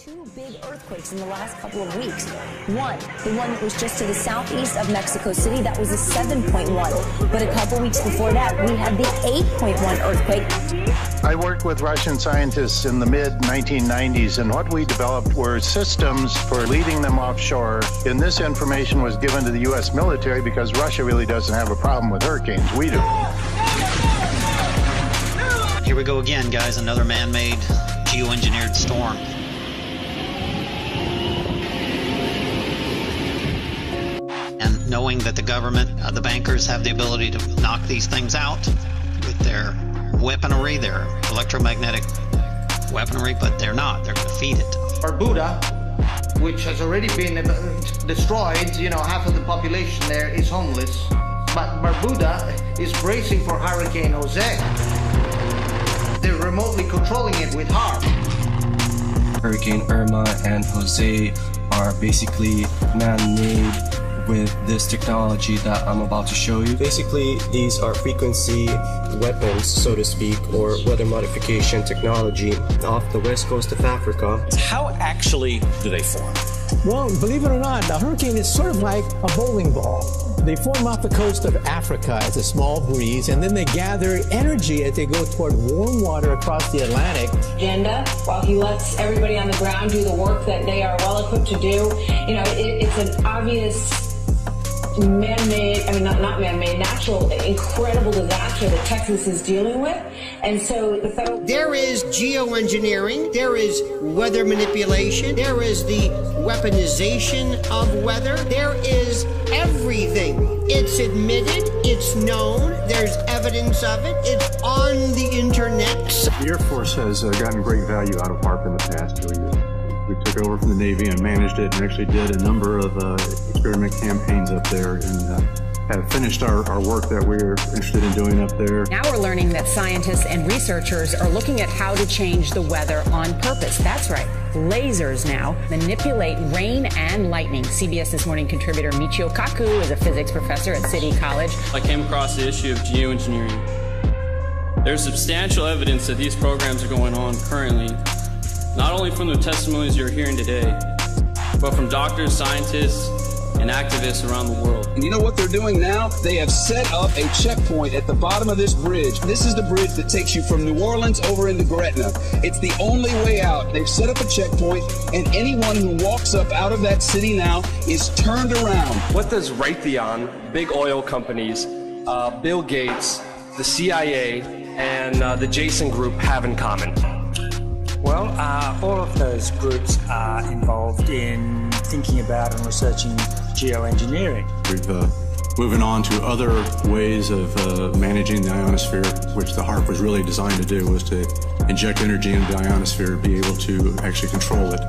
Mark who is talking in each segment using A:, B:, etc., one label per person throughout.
A: two big earthquakes in the last couple of weeks. The one that was just to the southeast of Mexico City, that was a 7.1. But a couple weeks before that, we had the 8.1 earthquake.
B: I worked with Russian scientists in the mid-1990s, and what we developed were systems for leading them offshore. And this information was given to the U.S. military because Russia really doesn't have a problem with hurricanes. We do.
C: Here we go again, guys. Another man-made, geoengineered storm. And knowing that the government, the bankers have the ability to knock these things out with their weaponry, their electromagnetic weaponry, but they're not. They're going to feed it.
D: Barbuda, which has already been destroyed, half of the population there is homeless. But Barbuda is bracing for Hurricane Jose. They're remotely controlling it with HAARP.
E: Hurricane Irma and Jose are basically man-made with this technology that I'm about to show you. Basically, these are frequency weapons, so to speak, or weather modification technology off the west coast of Africa.
F: How actually do they form?
G: Well, believe it or not, a hurricane is sort of like a bowling ball. They form off the coast of Africa as a small breeze, and then they gather energy as they go toward warm water across the Atlantic.
H: Agenda, while he lets everybody on the ground do the work that they are well equipped to do, it's an obvious man-made, not man-made, natural, incredible disaster that Texas is dealing with. And so the federal...
I: There is geoengineering, there is weather manipulation, there is the weaponization of weather, there is everything. It's admitted, it's known, there's evidence of it, it's on the internet.
J: The Air Force has gotten great value out of HAARP in the past 2 years. We took over from the Navy and managed it and actually did a number of experiment campaigns up there and have finished our work that we're interested in doing up there.
K: Now we're learning that scientists and researchers are looking at how to change the weather on purpose. That's right. Lasers now manipulate rain and lightning. CBS This Morning contributor Michio Kaku is a physics professor at City College.
L: I came across the issue of geoengineering. There's substantial evidence that these programs are going on currently, not only from the testimonies you're hearing today, but from doctors, scientists, and activists around the world.
M: And you know what they're doing now? They have set up a checkpoint at the bottom of this bridge. This is the bridge that takes you from New Orleans over into Gretna. It's the only way out. They've set up a checkpoint, and anyone who walks up out of that city now is turned around.
N: What does Raytheon, big oil companies, Bill Gates, the CIA, and the Jason Group have in common?
O: Well, all of those groups are involved in thinking about and researching geoengineering.
J: We've moving on to other ways of managing the ionosphere, which the HAARP was really designed to do, was to inject energy into the ionosphere, be able to actually control it.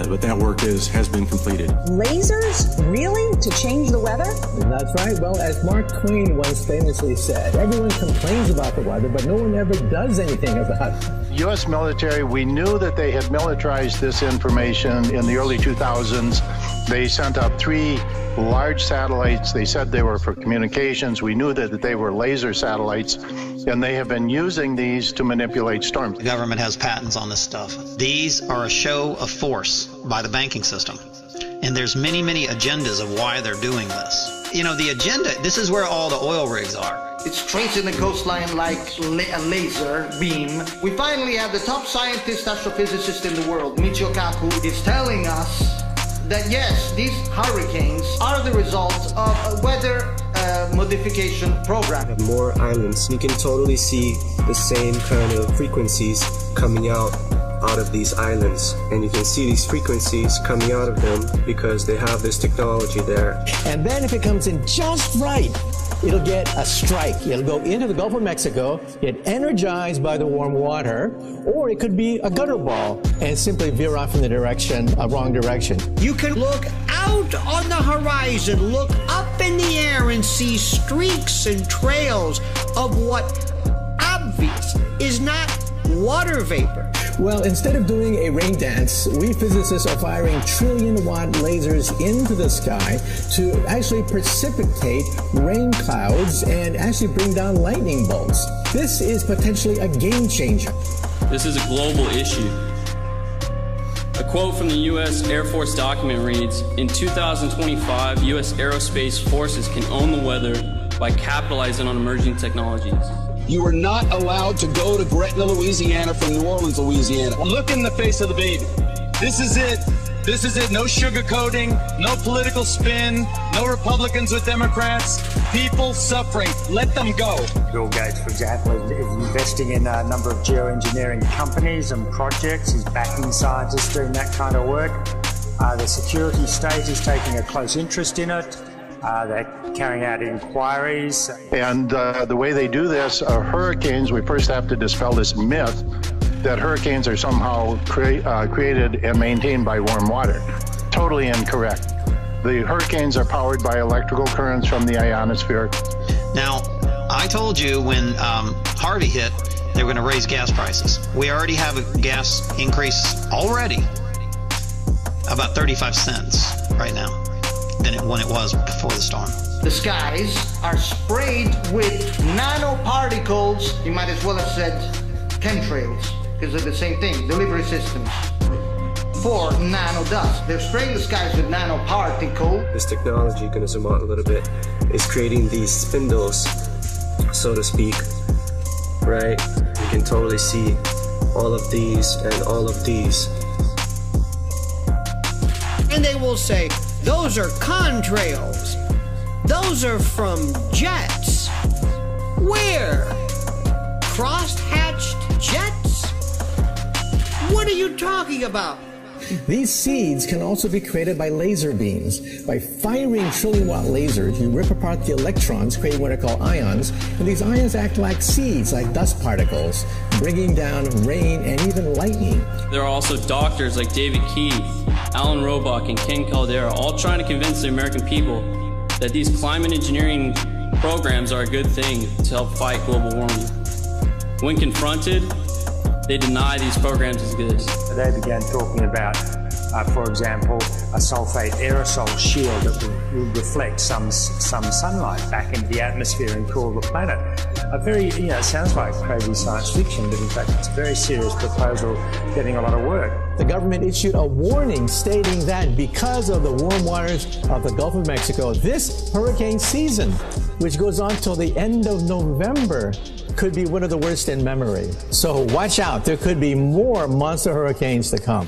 J: But that work has been completed.
K: Lasers? Really? To change the weather?
G: That's right. Well, as Mark Twain once famously said, everyone complains about the weather, but no one ever does anything about it.
B: U.S. military, we knew that they had militarized this information in the early 2000s. They sent up 3 large satellites. They said they were for communications. We knew that they were laser satellites, and they have been using these to manipulate storms.
C: The government has patents on this stuff. These are a show of force by the banking system. And there's many, many agendas of why they're doing this. The agenda, this is where all the oil rigs are.
D: It's tracing the coastline like a laser beam. We finally have the top scientist astrophysicist in the world, Michio Kaku, is telling us that yes, these hurricanes are the result of a weather modification program.
E: More islands. You can totally see the same kind of frequencies coming out of these islands, and you can see these frequencies coming out of them because they have this technology there.
G: And then if it comes in just right, it'll get a strike. It'll go into the Gulf of Mexico, get energized by the warm water, or it could be a gutter ball and simply veer off in the wrong direction.
I: You can look out on the horizon, look up in the air and see streaks and trails of what obvious is not water vapor.
G: Well, instead of doing a rain dance, we physicists are firing trillion-watt lasers into the sky to actually precipitate rain clouds and actually bring down lightning bolts. This is potentially a game changer.
L: This is a global issue. quote from the U.S. Air Force document reads, in 2025, U.S. Aerospace Forces can own the weather by capitalizing on emerging technologies.
M: You are not allowed to go to Gretna, Louisiana from New Orleans, Louisiana.
P: Look in the face of the baby. This is it. This is it. No sugarcoating, no political spin, no Republicans with Democrats. People suffering. Let them go.
O: Bill Gates, for example, is investing in a number of geoengineering companies and projects. He's backing scientists doing that kind of work. The security state is taking a close interest in it. They're carrying out inquiries.
B: And the way they do this, hurricanes, we first have to dispel this myth that hurricanes are somehow created and maintained by warm water. Totally incorrect. The hurricanes are powered by electrical currents from the ionosphere.
C: Now, I told you when Harvey hit, they were going to raise gas prices. We already have a gas increase already, about 35 cents right now than when it was before the storm.
D: The skies are sprayed with nanoparticles. You might as well have said chemtrails, because they're the same thing, delivery systems for nano dust. They're spraying the skies with nanoparticle.
E: This technology, gonna zoom out a little bit, is creating these spindles, so to speak, right? You can totally see all of these and all of these.
I: And they will say, those are contrails. Those are from jets. Where? Cross-hatched jets? What are you talking about?
G: These seeds can also be created by laser beams. By firing trillion-watt lasers, you rip apart the electrons, creating what are called ions, and these ions act like seeds, like dust particles, bringing down rain and even lightning.
L: There are also doctors like David Keith, Alan Robock, and Ken Caldera, all trying to convince the American people that these climate engineering programs are a good thing to help fight global warming. When confronted, they deny these programs exist.
O: They began talking about, for example, a sulfate aerosol shield that will reflect some sunlight back into the atmosphere and cool the planet. A very, it sounds like crazy science fiction, but in fact it's a very serious proposal getting a lot of work.
G: The government issued a warning stating that because of the warm waters of the Gulf of Mexico, this hurricane season, which goes on till the end of November, could be one of the worst in memory. So watch out, there could be more monster hurricanes to come.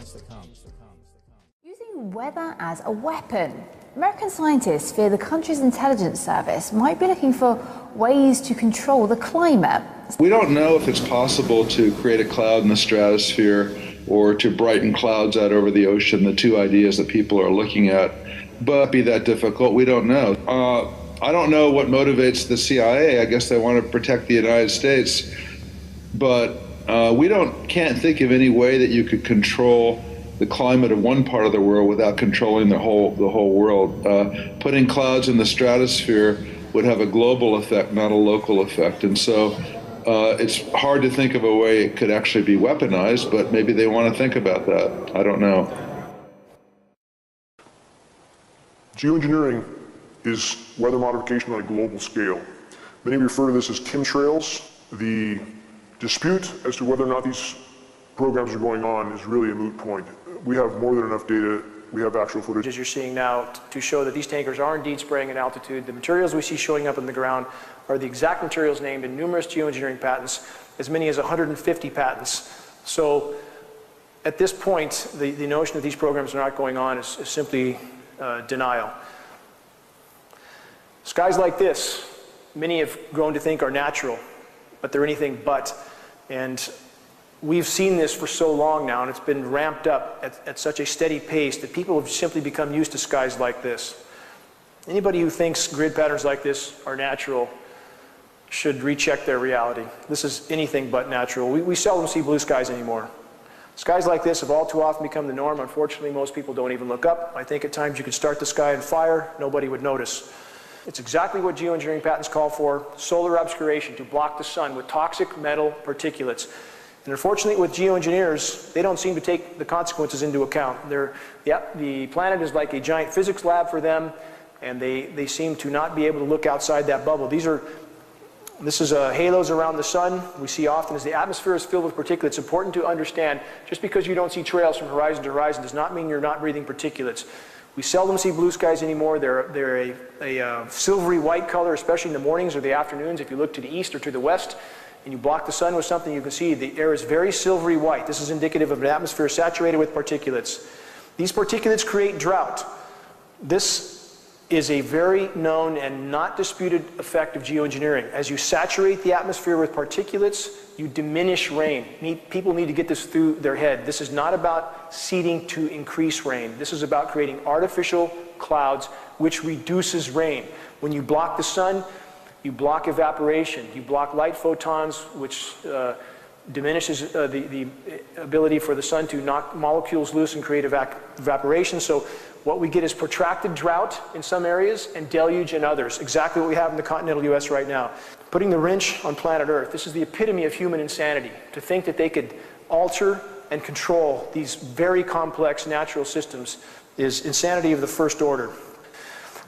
A: Using weather as a weapon. American scientists fear the country's intelligence service might be looking for ways to control the climate.
Q: We don't know if it's possible to create a cloud in the stratosphere or to brighten clouds out over the ocean, the two ideas that people are looking at. But be that difficult, we don't know. I don't know what motivates the CIA. I guess they want to protect the United States. But we can't think of any way that you could control the climate of one part of the world without controlling the whole world. Putting clouds in the stratosphere would have a global effect, not a local effect. And so it's hard to think of a way it could actually be weaponized, but maybe they want to think about that. I don't know.
R: Geoengineering is weather modification on a global scale. Many refer to this as chemtrails. The dispute as to whether or not these programs are going on is really a moot point. We have more than enough data. We have actual footage.
S: As you're seeing now to show that these tankers are indeed spraying at altitude. The materials we see showing up in the ground are the exact materials named in numerous geoengineering patents, as many as 150 patents. So at this point, the notion that these programs are not going on is simply denial. Skies like this, many have grown to think are natural, but they're anything but. And we've seen this for so long now, and it's been ramped up at such a steady pace that people have simply become used to skies like this. Anybody who thinks grid patterns like this are natural should recheck their reality. This is anything but natural. We seldom see blue skies anymore. Skies like this have all too often become the norm. Unfortunately, most people don't even look up. I think at times you could start the sky on fire, nobody would notice. It's exactly what geoengineering patents call for: solar obscuration, to block the sun with toxic metal particulates. And unfortunately, with geoengineers, they don't seem to take the consequences into account. The planet is like a giant physics lab for them, and they seem to not be able to look outside that bubble. These are This is halos around the sun. We see often as the atmosphere is filled with particulates. It's important to understand just because you don't see trails from horizon to horizon does not mean you're not breathing particulates. We seldom see blue skies anymore. They're a silvery white color, especially in the mornings or the afternoons. If you look to the east or to the west and you block the sun with something, you can see the air is very silvery white. This is indicative of an atmosphere saturated with particulates. These particulates create drought. This is a very known and not disputed effect of geoengineering. As you saturate the atmosphere with particulates, you diminish rain. People need to get this through their head. This is not about seeding to increase rain. This is about creating artificial clouds, which reduces rain. When you block the sun, you block evaporation. You block light photons, which diminishes the ability for the sun to knock molecules loose and create evaporation. So what we get is protracted drought in some areas and deluge in others. Exactly what we have in the continental US right now. Putting the wrench on planet Earth, this is the epitome of human insanity. To think that they could alter and control these very complex natural systems is insanity of the first order.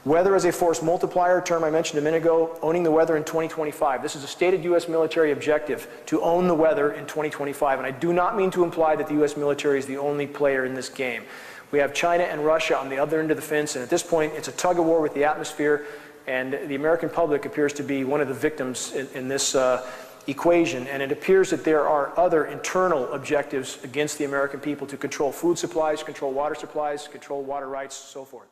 S: Weather as a force multiplier, term I mentioned a minute ago, owning the weather in 2025. This is a stated U.S. military objective, to own the weather in 2025. And I do not mean to imply that the U.S. military is the only player in this game. We have China and Russia on the other end of the fence, and at this point it's a tug-of-war with the atmosphere, and the American public appears to be one of the victims in this equation. And it appears that there are other internal objectives against the American people to control food supplies, control water supplies, control water rights, so forth.